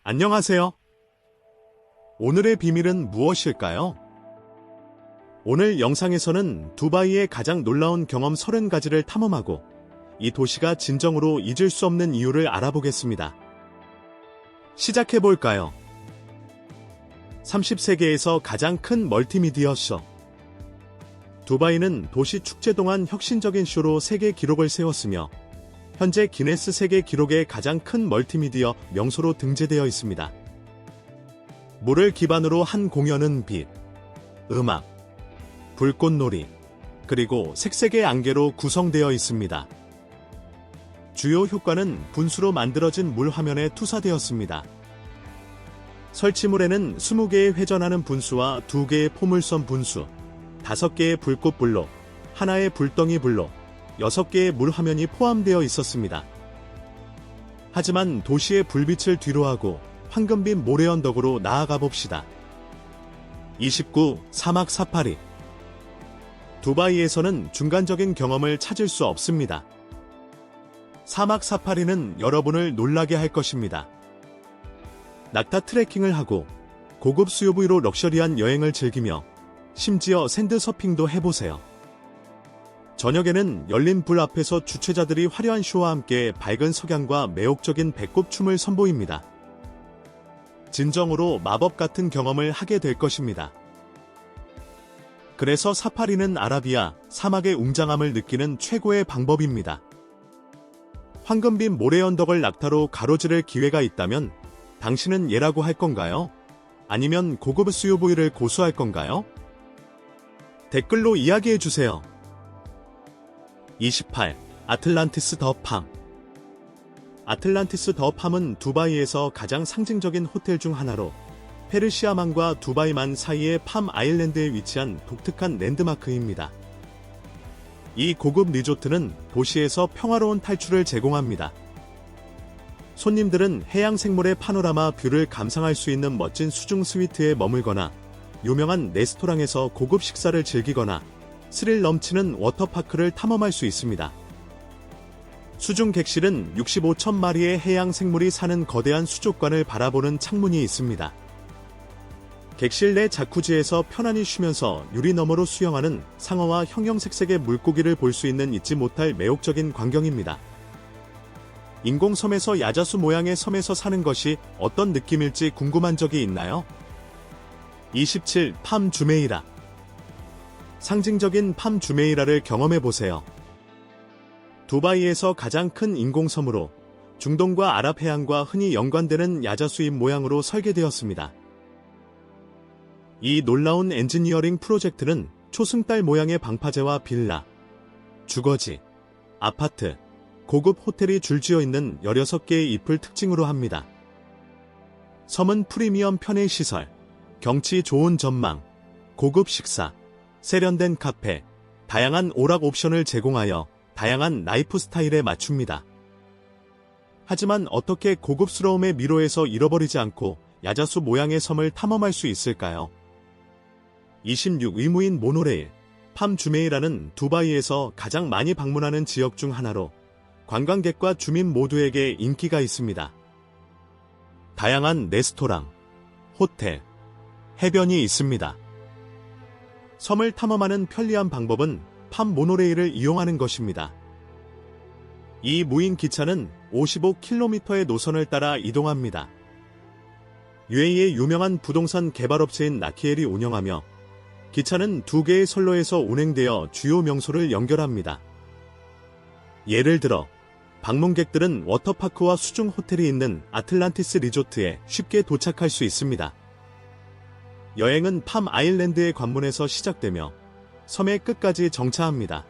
안녕하세요. 오늘의 비밀은 무엇일까요? 오늘 영상에서는 두바이의 가장 놀라운 경험 30가지를 탐험하고 이 도시가 진정으로 잊을 수 없는 이유를 알아보겠습니다. 시작해볼까요? 30세계에서 가장 큰 멀티미디어 쇼. 두바이는 도시 축제 동안 혁신적인 쇼로 세계 기록을 세웠으며 현재 기네스 세계 기록의 가장 큰 멀티미디어 명소로 등재되어 있습니다. 물을 기반으로 한 공연은 빛, 음악, 불꽃놀이, 그리고 색색의 안개로 구성되어 있습니다. 주요 효과는 분수로 만들어진 물 화면에 투사되었습니다. 설치물에는 20개의 회전하는 분수와 2개의 포물선 분수, 5개의 불꽃 블록, 하나의 불덩이 블록, 6개의 물 화면이 포함되어 있었습니다. 하지만 도시의 불빛을 뒤로하고 황금빛 모래 언덕으로 나아가 봅시다. 29. 사막 사파리. 두바이에서는 중간적인 경험을 찾을 수 없습니다. 사막 사파리는 여러분을 놀라게 할 것입니다. 낙타 트레킹을 하고 고급 SUV로 럭셔리한 여행을 즐기며 심지어 샌드 서핑도 해보세요. 저녁에는 열린 불 앞에서 주최자들이 화려한 쇼와 함께 밝은 석양과 매혹적인 배꼽춤을 선보입니다. 진정으로 마법 같은 경험을 하게 될 것입니다. 그래서 사파리는 아라비아, 사막의 웅장함을 느끼는 최고의 방법입니다. 황금빛 모래 언덕을 낙타로 가로지를 기회가 있다면 당신은 예라고 할 건가요? 아니면 고급 SUV를 고수할 건가요? 댓글로 이야기해주세요. 28. 아틀란티스 더 팜. 아틀란티스 더 팜은 두바이에서 가장 상징적인 호텔 중 하나로 페르시아만과 두바이만 사이의 팜 아일랜드에 위치한 독특한 랜드마크입니다. 이 고급 리조트는 도시에서 평화로운 탈출을 제공합니다. 손님들은 해양 생물의 파노라마 뷰를 감상할 수 있는 멋진 수중 스위트에 머물거나 유명한 레스토랑에서 고급 식사를 즐기거나 스릴 넘치는 워터파크를 탐험할 수 있습니다. 수중 객실은 65천 마리의 해양 생물이 사는 거대한 수족관을 바라보는 창문이 있습니다. 객실 내 자쿠지에서 편안히 쉬면서 유리 너머로 수영하는 상어와 형형색색의 물고기를 볼 수 있는 잊지 못할 매혹적인 광경입니다. 인공섬에서 야자수 모양의 섬에서 사는 것이 어떤 느낌일지 궁금한 적이 있나요? 27. 팜 주메이라. 상징적인 팜 주메이라를 경험해보세요. 두바이에서 가장 큰 인공섬으로 중동과 아랍해양과 흔히 연관되는 야자수입 모양으로 설계되었습니다. 이 놀라운 엔지니어링 프로젝트는 초승달 모양의 방파제와 빌라, 주거지, 아파트, 고급 호텔이 줄지어 있는 16개의 잎을 특징으로 합니다. 섬은 프리미엄 편의 시설, 경치 좋은 전망, 고급 식사, 세련된 카페, 다양한 오락 옵션을 제공하여 다양한 라이프 스타일에 맞춥니다. 하지만 어떻게 고급스러움의 미로에서 잃어버리지 않고 야자수 모양의 섬을 탐험할 수 있을까요? 26. 의무인 모노레일. 팜 주메이라는 두바이에서 가장 많이 방문하는 지역 중 하나로 관광객과 주민 모두에게 인기가 있습니다. 다양한 레스토랑, 호텔, 해변이 있습니다. 섬을 탐험하는 편리한 방법은 팜 모노레일을 이용하는 것입니다. 이 무인 기차는 55km의 노선을 따라 이동합니다. UAE의 유명한 부동산 개발업체인 나키엘이 운영하며 기차는 2개의 선로에서 운행되어 주요 명소를 연결합니다. 예를 들어 방문객들은 워터파크와 수중 호텔이 있는 아틀란티스 리조트에 쉽게 도착할 수 있습니다. 여행은 팜 아일랜드의 관문에서 시작되며 섬의 끝까지 정차합니다.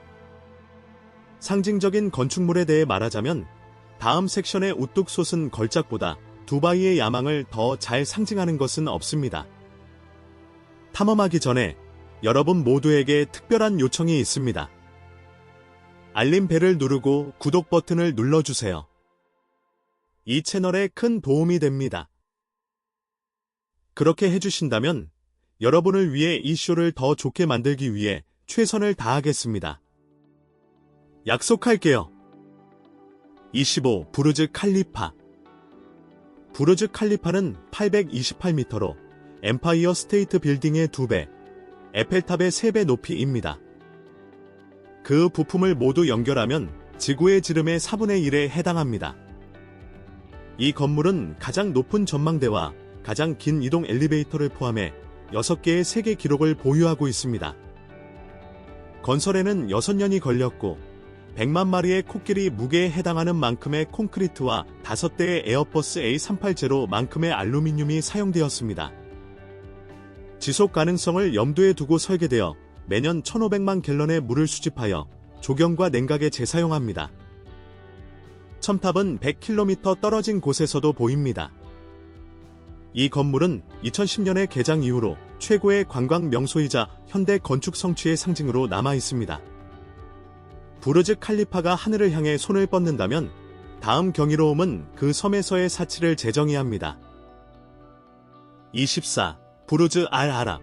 상징적인 건축물에 대해 말하자면 다음 섹션의 우뚝 솟은 걸작보다 두바이의 야망을 더 잘 상징하는 것은 없습니다. 탐험하기 전에 여러분 모두에게 특별한 요청이 있습니다. 알림벨을 누르고 구독 버튼을 눌러주세요. 이 채널에 큰 도움이 됩니다. 그렇게 해주신다면 여러분을 위해 이 쇼를 더 좋게 만들기 위해 최선을 다하겠습니다. 약속할게요. 25. 부르즈 칼리파. 부르즈 칼리파는 828m로 엠파이어 스테이트 빌딩의 2배, 에펠탑의 3배 높이입니다. 그 부품을 모두 연결하면 지구의 지름의 4분의 1에 해당합니다. 이 건물은 가장 높은 전망대와 가장 긴 이동 엘리베이터를 포함해 6개의 세계 기록을 보유하고 있습니다. 건설에는 6년이 걸렸고 100만 마리의 코끼리 무게에 해당하는 만큼의 콘크리트와 5대의 에어버스 A380만큼의 알루미늄이 사용되었습니다. 지속 가능성을 염두에 두고 설계되어 매년 1,500만 갤런의 물을 수집하여 조경과 냉각에 재사용합니다. 첨탑은 100km 떨어진 곳에서도 보입니다. 이 건물은 2010년에 개장 이후로 최고의 관광 명소이자 현대 건축 성취의 상징으로 남아 있습니다. 부르즈 칼리파가 하늘을 향해 손을 뻗는다면 다음 경이로움은 그 섬에서의 사치를 재정의합니다. 24. 부르즈 알 아랍.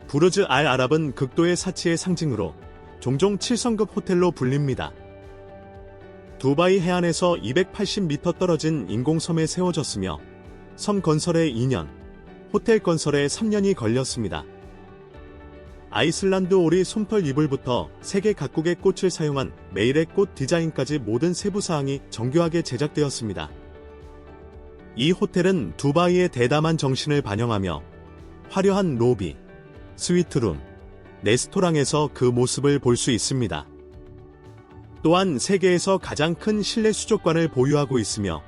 부르즈 알 아랍은 극도의 사치의 상징으로 종종 7성급 호텔로 불립니다. 두바이 해안에서 280m 떨어진 인공섬에 세워졌으며 섬 건설에 2년, 호텔 건설에 3년이 걸렸습니다. 아이슬란드 오리 솜털 이불부터 세계 각국의 꽃을 사용한 메일의 꽃 디자인까지 모든 세부 사항이 정교하게 제작되었습니다. 이 호텔은 두바이의 대담한 정신을 반영하며 화려한 로비, 스위트룸, 레스토랑에서 그 모습을 볼 수 있습니다. 또한 세계에서 가장 큰 실내 수족관을 보유하고 있으며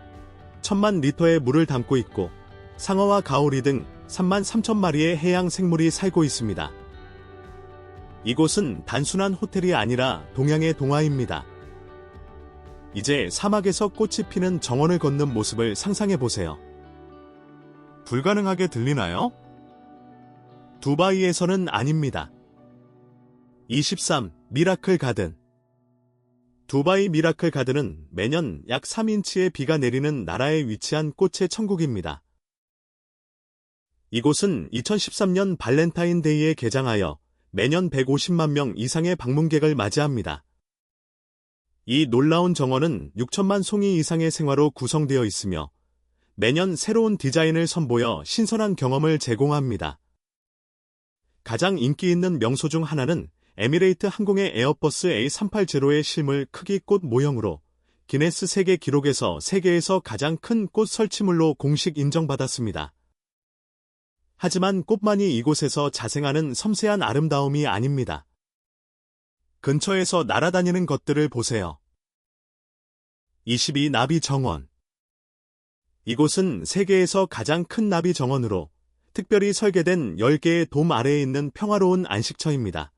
1,000만 리터의 물을 담고 있고 상어와 가오리 등 3만 3천 마리의 해양 생물이 살고 있습니다. 이곳은 단순한 호텔이 아니라 동양의 동화입니다. 이제 사막에서 꽃이 피는 정원을 걷는 모습을 상상해보세요. 불가능하게 들리나요? 두바이에서는 아닙니다. 23. 미라클 가든. 두바이 미라클 가든은 매년 약 3인치의 비가 내리는 나라에 위치한 꽃의 천국입니다. 이곳은 2013년 발렌타인데이에 개장하여 매년 150만 명 이상의 방문객을 맞이합니다. 이 놀라운 정원은 6천만 송이 이상의 생화로 구성되어 있으며 매년 새로운 디자인을 선보여 신선한 경험을 제공합니다. 가장 인기 있는 명소 중 하나는 에미레이트 항공의 에어버스 A380의 실물 크기 꽃 모형으로 기네스 세계 기록에서 세계에서 가장 큰 꽃 설치물로 공식 인정받았습니다. 하지만 꽃만이 이곳에서 자생하는 섬세한 아름다움이 아닙니다. 근처에서 날아다니는 것들을 보세요. 22. 나비 정원. 이곳은 세계에서 가장 큰 나비 정원으로 특별히 설계된 10개의 돔 아래에 있는 평화로운 안식처입니다.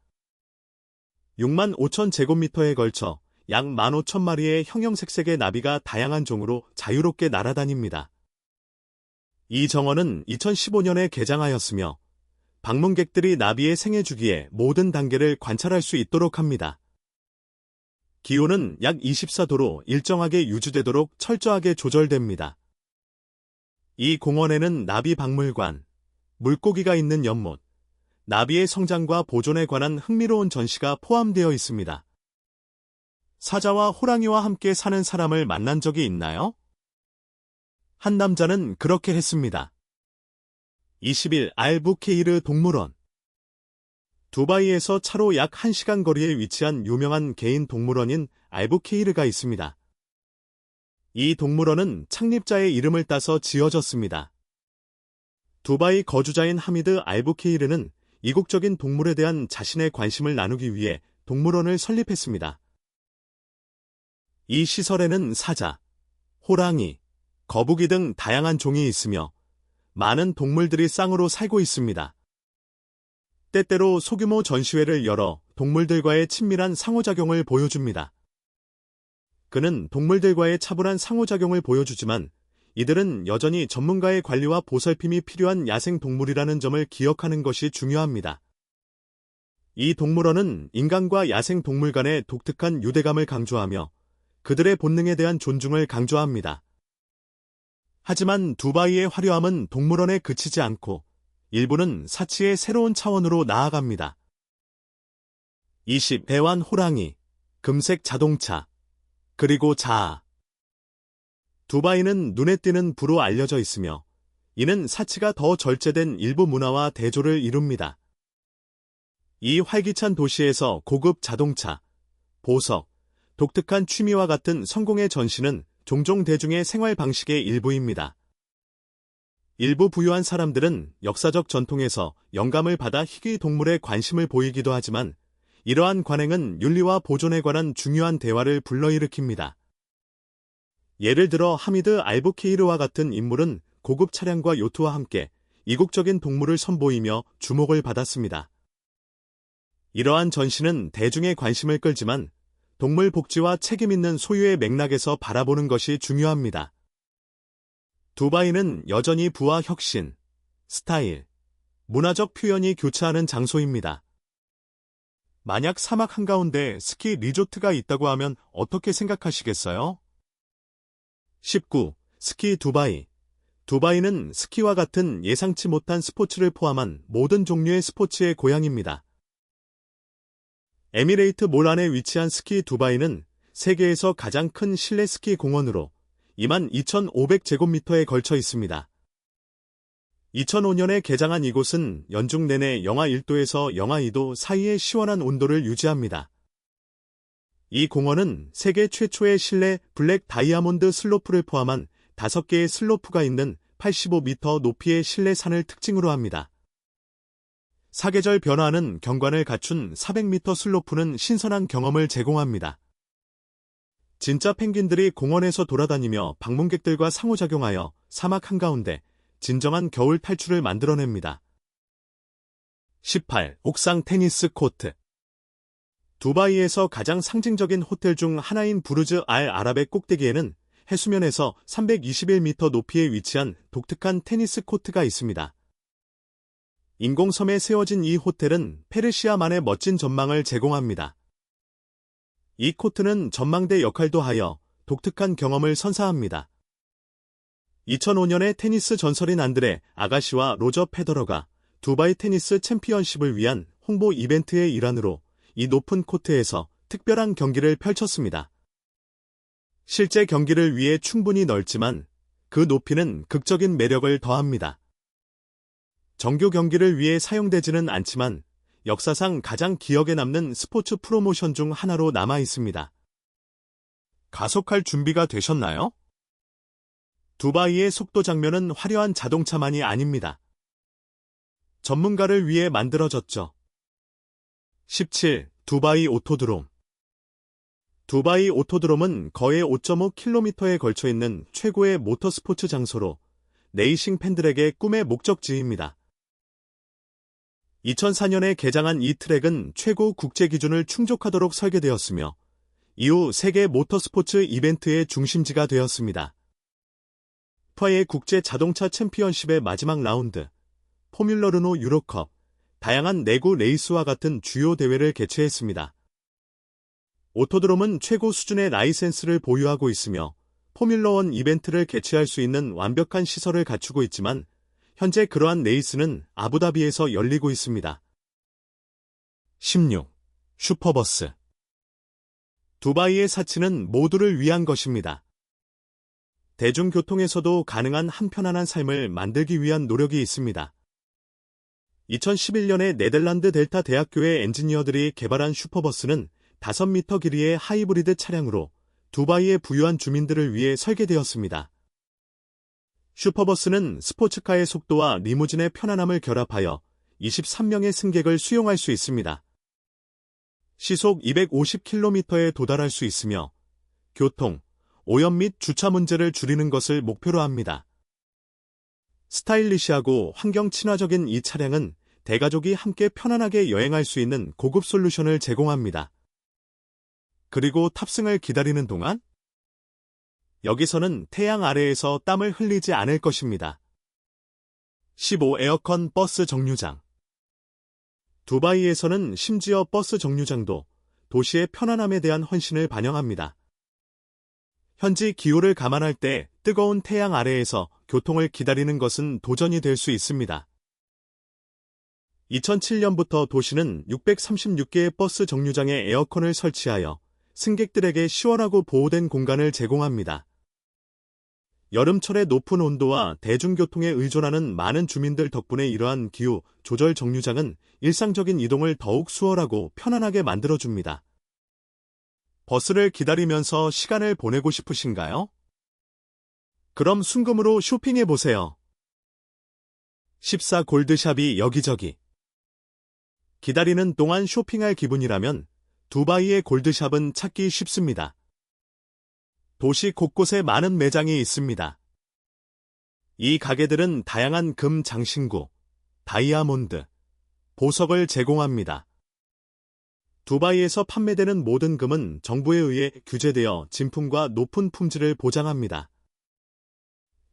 6만 5천 제곱미터에 걸쳐 약 15,000마리의 형형색색의 나비가 다양한 종으로 자유롭게 날아다닙니다. 이 정원은 2015년에 개장하였으며 방문객들이 나비의 생애 주기의 모든 단계를 관찰할 수 있도록 합니다. 기온은 약 24도로 일정하게 유지되도록 철저하게 조절됩니다. 이 공원에는 나비 박물관, 물고기가 있는 연못, 나비의 성장과 보존에 관한 흥미로운 전시가 포함되어 있습니다. 사자와 호랑이와 함께 사는 사람을 만난 적이 있나요? 한 남자는 그렇게 했습니다. 21. 알부케이르 동물원. 두바이에서 차로 약 1시간 거리에 위치한 유명한 개인 동물원인 알부케이르가 있습니다. 이 동물원은 창립자의 이름을 따서 지어졌습니다. 두바이 거주자인 하미드 알부케이르는 이국적인 동물에 대한 자신의 관심을 나누기 위해 동물원을 설립했습니다. 이 시설에는 사자, 호랑이, 거북이 등 다양한 종이 있으며 많은 동물들이 쌍으로 살고 있습니다. 때때로 소규모 전시회를 열어 동물들과의 친밀한 상호작용을 보여줍니다. 그는 동물들과의 차분한 상호작용을 보여주지만 이들은 여전히 전문가의 관리와 보살핌이 필요한 야생동물이라는 점을 기억하는 것이 중요합니다. 이 동물원은 인간과 야생동물 간의 독특한 유대감을 강조하며 그들의 본능에 대한 존중을 강조합니다. 하지만 두바이의 화려함은 동물원에 그치지 않고 일부는 사치의 새로운 차원으로 나아갑니다. 20. 대환 호랑이, 금색 자동차, 그리고 자아. 두바이는 눈에 띄는 부로 알려져 있으며 이는 사치가 더 절제된 일부 문화와 대조를 이룹니다. 이 활기찬 도시에서 고급 자동차, 보석, 독특한 취미와 같은 성공의 전시는 종종 대중의 생활 방식의 일부입니다. 일부 부유한 사람들은 역사적 전통에서 영감을 받아 희귀 동물에 관심을 보이기도 하지만 이러한 관행은 윤리와 보존에 관한 중요한 대화를 불러일으킵니다. 예를 들어 하미드 알부케이르와 같은 인물은 고급 차량과 요트와 함께 이국적인 동물을 선보이며 주목을 받았습니다. 이러한 전시는 대중의 관심을 끌지만 동물 복지와 책임 있는 소유의 맥락에서 바라보는 것이 중요합니다. 두바이는 여전히 부와 혁신, 스타일, 문화적 표현이 교차하는 장소입니다. 만약 사막 한가운데 스키 리조트가 있다고 하면 어떻게 생각하시겠어요? 19. 스키 두바이. 두바이는 스키와 같은 예상치 못한 스포츠를 포함한 모든 종류의 스포츠의 고향입니다. 에미레이트 몰 안에 위치한 스키 두바이는 세계에서 가장 큰 실내 스키 공원으로 22,500제곱미터에 걸쳐 있습니다. 2005년에 개장한 이곳은 연중 내내 영하 1도에서 영하 2도 사이의 시원한 온도를 유지합니다. 이 공원은 세계 최초의 실내 블랙 다이아몬드 슬로프를 포함한 5개의 슬로프가 있는 85m 높이의 실내 산을 특징으로 합니다. 사계절 변화하는 경관을 갖춘 400m 슬로프는 신선한 경험을 제공합니다. 진짜 펭귄들이 공원에서 돌아다니며 방문객들과 상호작용하여 사막 한가운데 진정한 겨울 탈출을 만들어냅니다. 18. 옥상 테니스 코트. 두바이에서 가장 상징적인 호텔 중 하나인 부르즈 알 아랍의 꼭대기에는 해수면에서 321m 높이에 위치한 독특한 테니스 코트가 있습니다. 인공섬에 세워진 이 호텔은 페르시아만의 멋진 전망을 제공합니다. 이 코트는 전망대 역할도 하여 독특한 경험을 선사합니다. 2005년에 테니스 전설인 안드레 아가시와 로저 페더러가 두바이 테니스 챔피언십을 위한 홍보 이벤트의 일환으로 이 높은 코트에서 특별한 경기를 펼쳤습니다. 실제 경기를 위해 충분히 넓지만 그 높이는 극적인 매력을 더합니다. 정규 경기를 위해 사용되지는 않지만 역사상 가장 기억에 남는 스포츠 프로모션 중 하나로 남아 있습니다. 가속할 준비가 되셨나요? 두바이의 속도 장면은 화려한 자동차만이 아닙니다. 전문가를 위해 만들어졌죠. 17. 두바이 오토드롬. 두바이 오토드롬은 거의 5.5km에 걸쳐 있는 최고의 모터스포츠 장소로 레이싱 팬들에게 꿈의 목적지입니다. 2004년에 개장한 이 트랙은 최고 국제 기준을 충족하도록 설계되었으며 이후 세계 모터스포츠 이벤트의 중심지가 되었습니다. 파의 국제 자동차 챔피언십의 마지막 라운드, 포뮬러 르노 유로컵, 다양한 내구 레이스와 같은 주요 대회를 개최했습니다. 오토드롬은 최고 수준의 라이센스를 보유하고 있으며 포뮬러1 이벤트를 개최할 수 있는 완벽한 시설을 갖추고 있지만 현재 그러한 레이스는 아부다비에서 열리고 있습니다. 16. 슈퍼버스. 두바이의 사치는 모두를 위한 것입니다. 대중교통에서도 가능한 한편안한 삶을 만들기 위한 노력이 있습니다. 2011년에 네덜란드 델타 대학교의 엔지니어들이 개발한 슈퍼버스는 5m 길이의 하이브리드 차량으로 두바이의 부유한 주민들을 위해 설계되었습니다. 슈퍼버스는 스포츠카의 속도와 리무진의 편안함을 결합하여 23명의 승객을 수용할 수 있습니다. 시속 250km에 도달할 수 있으며 교통, 오염 및 주차 문제를 줄이는 것을 목표로 합니다. 스타일리시하고 환경 친화적인 이 차량은 대가족이 함께 편안하게 여행할 수 있는 고급 솔루션을 제공합니다. 그리고 탑승을 기다리는 동안 여기서는 태양 아래에서 땀을 흘리지 않을 것입니다. 15. 에어컨 버스 정류장. 두바이에서는 심지어 버스 정류장도 도시의 편안함에 대한 헌신을 반영합니다. 현지 기후를 감안할 때 뜨거운 태양 아래에서 교통을 기다리는 것은 도전이 될 수 있습니다. 2007년부터 도시는 636개의 버스 정류장에 에어컨을 설치하여 승객들에게 시원하고 보호된 공간을 제공합니다. 여름철의 높은 온도와 대중교통에 의존하는 많은 주민들 덕분에 이러한 기후 조절 정류장은 일상적인 이동을 더욱 수월하고 편안하게 만들어줍니다. 버스를 기다리면서 시간을 보내고 싶으신가요? 그럼 순금으로 쇼핑해보세요. 14 골드샵이 여기저기. 기다리는 동안 쇼핑할 기분이라면 두바이의 골드샵은 찾기 쉽습니다. 도시 곳곳에 많은 매장이 있습니다. 이 가게들은 다양한 금 장신구, 다이아몬드, 보석을 제공합니다. 두바이에서 판매되는 모든 금은 정부에 의해 규제되어 진품과 높은 품질을 보장합니다.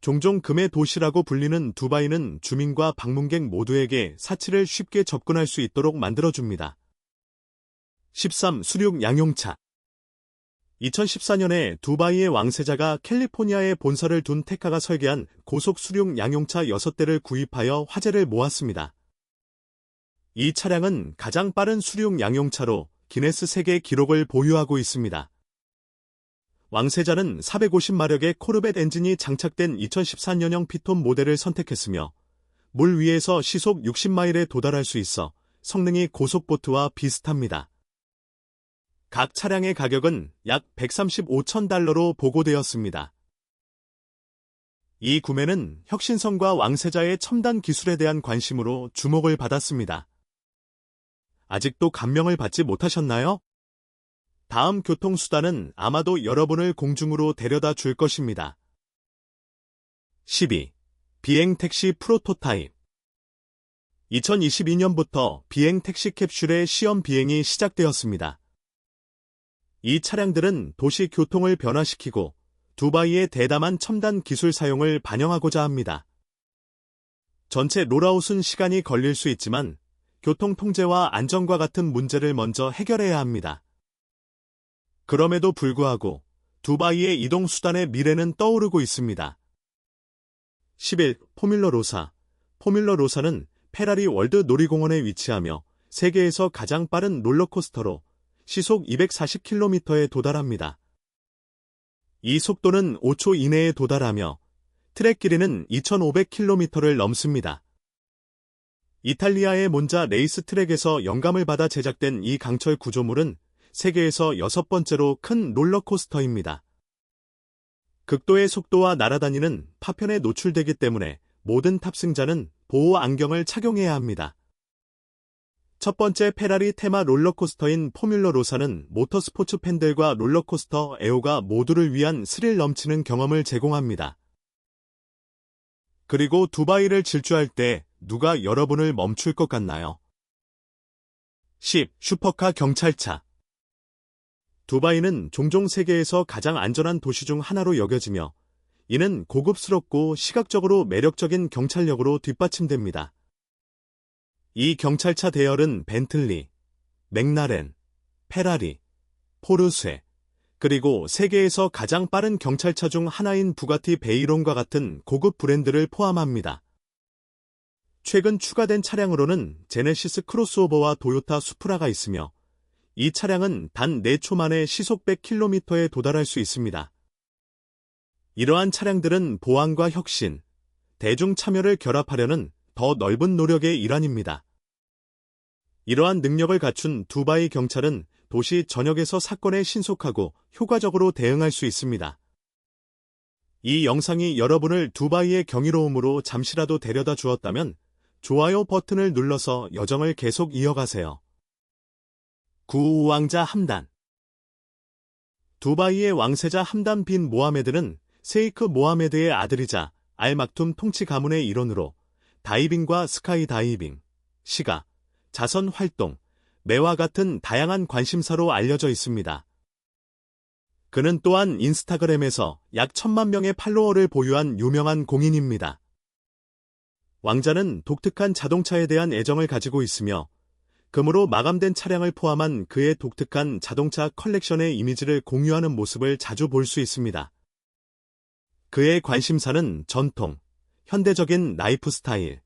종종 금의 도시라고 불리는 두바이는 주민과 방문객 모두에게 사치를 쉽게 접근할 수 있도록 만들어줍니다. 13. 수륙 양용차. 2014년에 두바이의 왕세자가 캘리포니아에 본사를 둔 테카가 설계한 고속 수륙 양용차 6대를 구입하여 화제를 모았습니다. 이 차량은 가장 빠른 수륙 양용차로 기네스 세계 기록을 보유하고 있습니다. 왕세자는 450마력의 코르벳 엔진이 장착된 2014년형 피톤 모델을 선택했으며 물 위에서 시속 60마일에 도달할 수 있어 성능이 고속보트와 비슷합니다. 각 차량의 가격은 약 135천 달러로 보고되었습니다. 이 구매는 혁신성과 왕세자의 첨단 기술에 대한 관심으로 주목을 받았습니다. 아직도 감명을 받지 못하셨나요? 다음 교통수단은 아마도 여러분을 공중으로 데려다 줄 것입니다. 12. 비행택시 프로토타입. 2022년부터 비행택시 캡슐의 시험 비행이 시작되었습니다. 이 차량들은 도시 교통을 변화시키고 두바이의 대담한 첨단 기술 사용을 반영하고자 합니다. 전체 롤아웃은 시간이 걸릴 수 있지만 교통 통제와 안전과 같은 문제를 먼저 해결해야 합니다. 그럼에도 불구하고 두바이의 이동수단의 미래는 떠오르고 있습니다. 11. 포뮬러 로사. 포뮬러 로사는 페라리 월드 놀이공원에 위치하며 세계에서 가장 빠른 롤러코스터로 시속 240km에 도달합니다. 이 속도는 5초 이내에 도달하며 트랙 길이는 2500km를 넘습니다. 이탈리아의 몬자 레이스 트랙에서 영감을 받아 제작된 이 강철 구조물은 세계에서 6번째로 큰 롤러코스터입니다. 극도의 속도와 날아다니는 파편에 노출되기 때문에 모든 탑승자는 보호 안경을 착용해야 합니다. 첫 번째 페라리 테마 롤러코스터인 포뮬러 로사는 모터스포츠 팬들과 롤러코스터 애호가 모두를 위한 스릴 넘치는 경험을 제공합니다. 그리고 두바이를 질주할 때 누가 여러분을 멈출 것 같나요? 10. 슈퍼카 경찰차. 두바이는 종종 세계에서 가장 안전한 도시 중 하나로 여겨지며 이는 고급스럽고 시각적으로 매력적인 경찰력으로 뒷받침됩니다. 이 경찰차 대열은 벤틀리, 맥라렌, 페라리, 포르쉐, 그리고 세계에서 가장 빠른 경찰차 중 하나인 부가티 베이론과 같은 고급 브랜드를 포함합니다. 최근 추가된 차량으로는 제네시스 크로스오버와 도요타 수프라가 있으며 이 차량은 단 4초 만에 시속 100km에 도달할 수 있습니다. 이러한 차량들은 보안과 혁신, 대중 참여를 결합하려는 더 넓은 노력의 일환입니다. 이러한 능력을 갖춘 두바이 경찰은 도시 전역에서 사건에 신속하고 효과적으로 대응할 수 있습니다. 이 영상이 여러분을 두바이의 경이로움으로 잠시라도 데려다 주었다면 좋아요 버튼을 눌러서 여정을 계속 이어가세요. 구우왕자 함단. 두바이의 왕세자 함단 빈 모하메드는 세이크 모하메드의 아들이자 알막툼 통치 가문의 일원으로 다이빙과 스카이 다이빙, 시가, 자선 활동, 매와 같은 다양한 관심사로 알려져 있습니다. 그는 또한 인스타그램에서 약 1000만 명의 팔로워를 보유한 유명한 공인입니다. 왕자는 독특한 자동차에 대한 애정을 가지고 있으며 금으로 마감된 차량을 포함한 그의 독특한 자동차 컬렉션의 이미지를 공유하는 모습을 자주 볼 수 있습니다. 그의 관심사는 전통, 현대적인 라이프 스타일,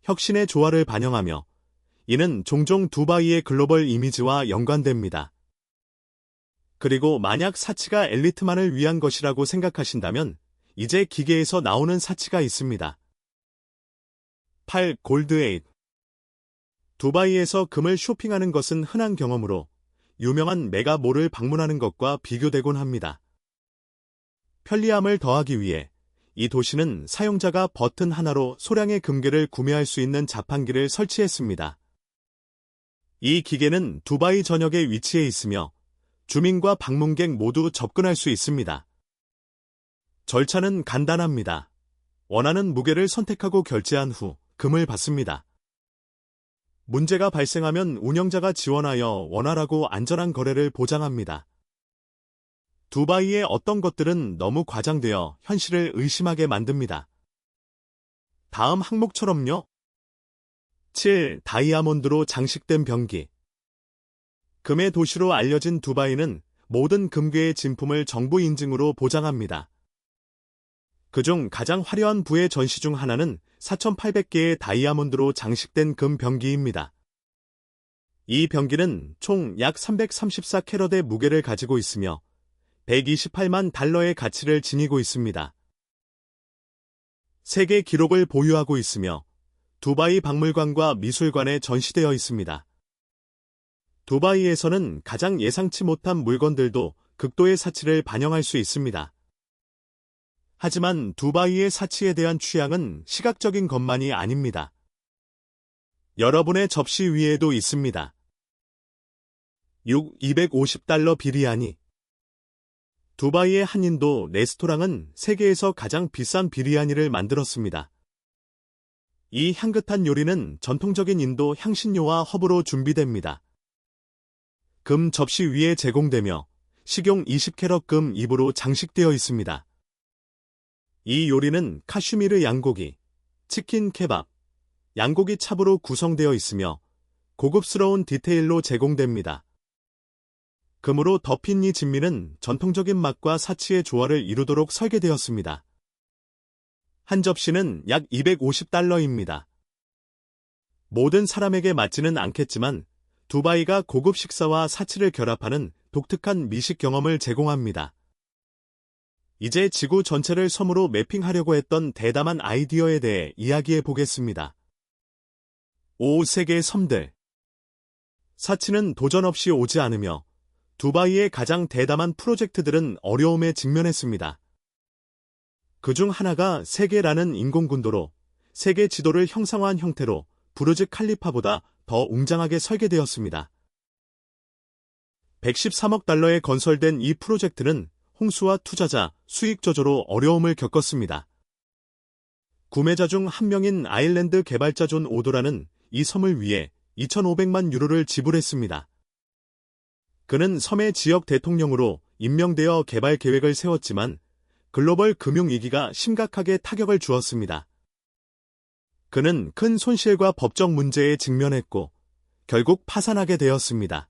혁신의 조화를 반영하며 이는 종종 두바이의 글로벌 이미지와 연관됩니다. 그리고 만약 사치가 엘리트만을 위한 것이라고 생각하신다면 이제 기계에서 나오는 사치가 있습니다. 8. 골드8. 두바이에서 금을 쇼핑하는 것은 흔한 경험으로 유명한 메가몰을 방문하는 것과 비교되곤 합니다. 편리함을 더하기 위해 이 도시는 사용자가 버튼 하나로 소량의 금괴를 구매할 수 있는 자판기를 설치했습니다. 이 기계는 두바이 전역에 위치해 있으며 주민과 방문객 모두 접근할 수 있습니다. 절차는 간단합니다. 원하는 무게를 선택하고 결제한 후 금을 받습니다. 문제가 발생하면 운영자가 지원하여 원활하고 안전한 거래를 보장합니다. 두바이의 어떤 것들은 너무 과장되어 현실을 의심하게 만듭니다. 다음 항목처럼요. 7. 다이아몬드로 장식된 병기. 금의 도시로 알려진 두바이는 모든 금괴의 진품을 정부 인증으로 보장합니다. 그중 가장 화려한 부의 전시 중 하나는 4,800개의 다이아몬드로 장식된 금 병기입니다. 이 병기는 총 약 334캐럿의 무게를 가지고 있으며 128만 달러의 가치를 지니고 있습니다. 세계 기록을 보유하고 있으며 두바이 박물관과 미술관에 전시되어 있습니다. 두바이에서는 가장 예상치 못한 물건들도 극도의 사치를 반영할 수 있습니다. 하지만 두바이의 사치에 대한 취향은 시각적인 것만이 아닙니다. 여러분의 접시 위에도 있습니다. 6. 250달러 비리아니. 두바이의 한 인도 레스토랑은 세계에서 가장 비싼 비리아니를 만들었습니다. 이 향긋한 요리는 전통적인 인도 향신료와 허브로 준비됩니다. 금 접시 위에 제공되며 식용 20캐럿 금 잎으로 장식되어 있습니다. 이 요리는 카슈미르 양고기, 치킨 케밥, 양고기 찹으로 구성되어 있으며 고급스러운 디테일로 제공됩니다. 금으로 덮인 이 진미는 전통적인 맛과 사치의 조화를 이루도록 설계되었습니다. 한 접시는 약 250달러입니다. 모든 사람에게 맞지는 않겠지만 두바이가 고급 식사와 사치를 결합하는 독특한 미식 경험을 제공합니다. 이제 지구 전체를 섬으로 매핑하려고 했던 대담한 아이디어에 대해 이야기해 보겠습니다. 5. 세계 섬들. 사치는 도전 없이 오지 않으며 두바이의 가장 대담한 프로젝트들은 어려움에 직면했습니다. 그중 하나가 세계라는 인공군도로 세계 지도를 형상화한 형태로 부르즈 칼리파보다 더 웅장하게 설계되었습니다. 113억 달러에 건설된 이 프로젝트는 홍수와 투자자, 수익 저조로 어려움을 겪었습니다. 구매자 중 한 명인 아일랜드 개발자 존 오도라는 이 섬을 위해 2,500만 유로를 지불했습니다. 그는 섬의 지역 대통령으로 임명되어 개발 계획을 세웠지만 글로벌 금융위기가 심각하게 타격을 주었습니다. 그는 큰 손실과 법적 문제에 직면했고 결국 파산하게 되었습니다.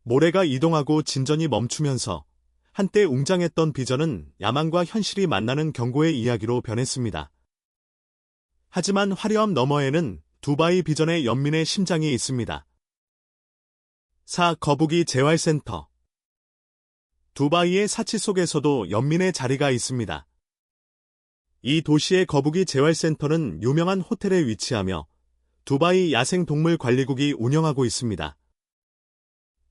모래가 이동하고 진전이 멈추면서 한때 웅장했던 비전은 야망과 현실이 만나는 경고의 이야기로 변했습니다. 하지만 화려함 너머에는 두바이 비전의 연민의 심장이 있습니다. 4. 거북이 재활센터. 두바이의 사치 속에서도 연민의 자리가 있습니다. 이 도시의 거북이 재활센터는 유명한 호텔에 위치하며 두바이 야생동물관리국이 운영하고 있습니다.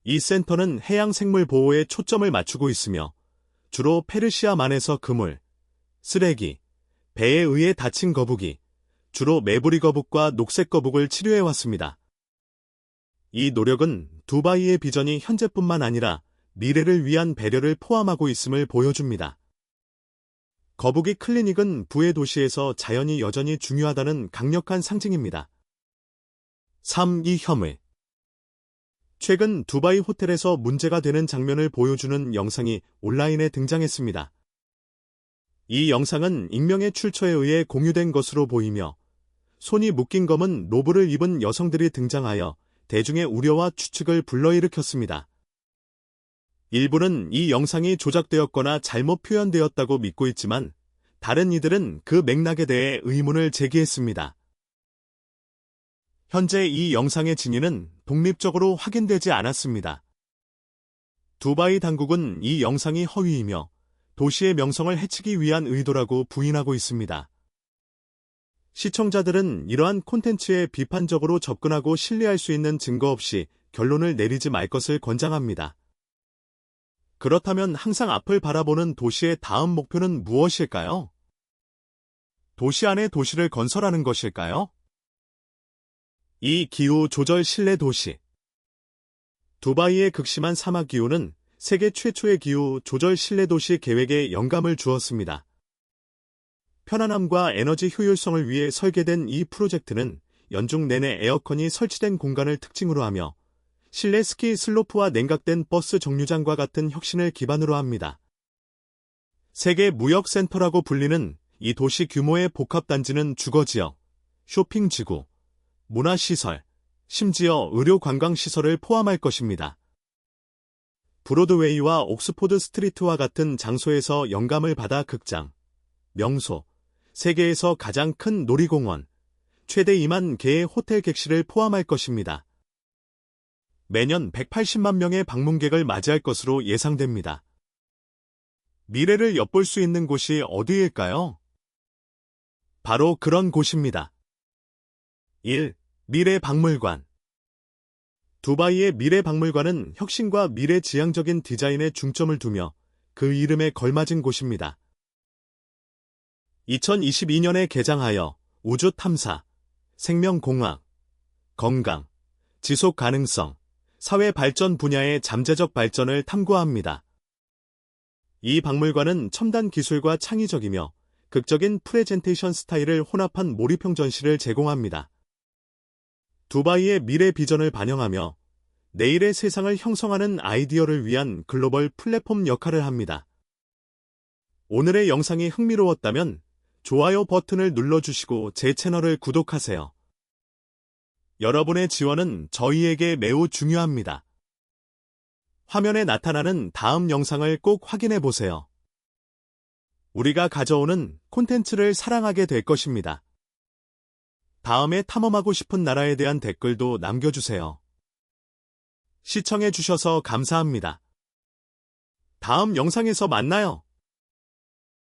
이 센터는 해양생물 보호에 초점을 맞추고 있으며 주로 페르시아만에서 그물, 쓰레기, 배에 의해 다친 거북이, 주로 메부리 거북과 녹색 거북을 치료해왔습니다. 이 노력은 두바이의 비전이 현재뿐만 아니라 미래를 위한 배려를 포함하고 있음을 보여줍니다. 거북이 클리닉은 부의 도시에서 자연이 여전히 중요하다는 강력한 상징입니다. 3. 이 혐의. 최근 두바이 호텔에서 문제가 되는 장면을 보여주는 영상이 온라인에 등장했습니다. 이 영상은 익명의 출처에 의해 공유된 것으로 보이며 손이 묶인 검은 로브를 입은 여성들이 등장하여 대중의 우려와 추측을 불러일으켰습니다. 일부는 이 영상이 조작되었거나 잘못 표현되었다고 믿고 있지만 다른 이들은 그 맥락에 대해 의문을 제기했습니다. 현재 이 영상의 진위는 독립적으로 확인되지 않았습니다. 두바이 당국은 이 영상이 허위이며 도시의 명성을 해치기 위한 의도라고 부인하고 있습니다. 시청자들은 이러한 콘텐츠에 비판적으로 접근하고 신뢰할 수 있는 증거 없이 결론을 내리지 말 것을 권장합니다. 그렇다면 항상 앞을 바라보는 도시의 다음 목표는 무엇일까요? 도시 안에 도시를 건설하는 것일까요? 이 기후 조절 실내 도시. 두바이의 극심한 사막 기후는 세계 최초의 기후 조절 실내 도시 계획에 영감을 주었습니다. 편안함과 에너지 효율성을 위해 설계된 이 프로젝트는 연중 내내 에어컨이 설치된 공간을 특징으로 하며 실내 스키 슬로프와 냉각된 버스 정류장과 같은 혁신을 기반으로 합니다. 세계 무역센터라고 불리는 이 도시 규모의 복합단지는 주거지역, 쇼핑지구, 문화시설, 심지어 의료관광시설을 포함할 것입니다. 브로드웨이와 옥스포드 스트리트와 같은 장소에서 영감을 받아 극장, 명소, 세계에서 가장 큰 놀이공원, 최대 2만 개의 호텔 객실을 포함할 것입니다. 매년 180만 명의 방문객을 맞이할 것으로 예상됩니다. 미래를 엿볼 수 있는 곳이 어디일까요? 바로 그런 곳입니다. 1. 미래박물관. 두바이의 미래박물관은 혁신과 미래지향적인 디자인에 중점을 두며 그 이름에 걸맞은 곳입니다. 2022년에 개장하여 우주 탐사, 생명공학, 건강, 지속 가능성, 사회 발전 분야의 잠재적 발전을 탐구합니다. 이 박물관은 첨단 기술과 창의적이며 극적인 프레젠테이션 스타일을 혼합한 몰입형 전시를 제공합니다. 두바이의 미래 비전을 반영하며 내일의 세상을 형성하는 아이디어를 위한 글로벌 플랫폼 역할을 합니다. 오늘의 영상이 흥미로웠다면 좋아요 버튼을 눌러주시고 제 채널을 구독하세요. 여러분의 지원은 저희에게 매우 중요합니다. 화면에 나타나는 다음 영상을 꼭 확인해 보세요. 우리가 가져오는 콘텐츠를 사랑하게 될 것입니다. 다음에 탐험하고 싶은 나라에 대한 댓글도 남겨주세요. 시청해 주셔서 감사합니다. 다음 영상에서 만나요.